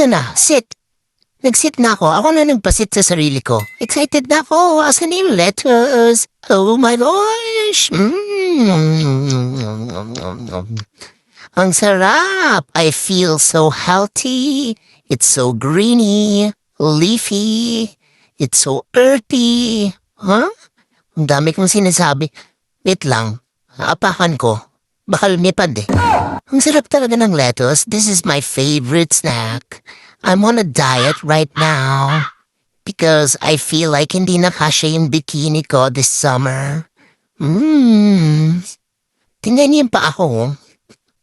Ito na, sit. Nag-sit na ako. Ako na nagpasit sa sarili ko. Excited na ako. Asan yung lettuce? Oh my gosh! Ang sarap! I feel so healthy. It's so greeny, leafy. It's so earthy. Huh? Ang dami kong sinasabi. Wait lang. Apakan ko. Baka lumipad eh. Ang sarap talaga ng lettuce. This is my favorite snack. I'm on a diet right now because I feel like hindi na kasya yung bikini ko this summer. Tingnan niyo pa ako.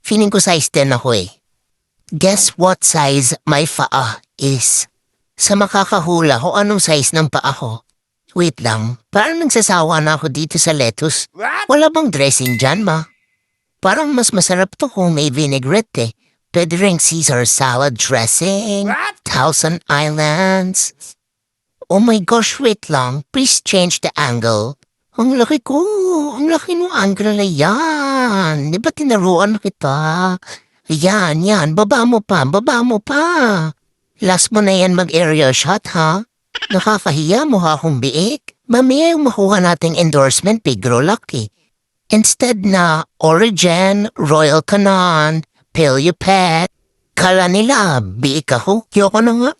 Feeling ko size 10 ako eh. Guess what size my paa is? Sa makakahula ko anong size ng paa ko. Wait lang, parang nagsasawa na ako dito sa lettuce. Wala bang dressing dyan, ma? Parang mas masarap to kung may vinaigrette eh. Pwede ring Caesar salad dressing. Thousand Islands. Oh my gosh, wait lang. Please change the angle. Ang laki ko. Ang laki ng angle na yan. Di ba tinaruan kita? Yan. Baba mo pa. Last mo na yan mag-area shot, ha? Nakakahiya mo ha akong biik. Mamaya yung makuha nating endorsement, Pigro Lucky. Instead na Origen, Royal Canin, Pill You Pet, kala nila, biik ako. Kiyoko na nga.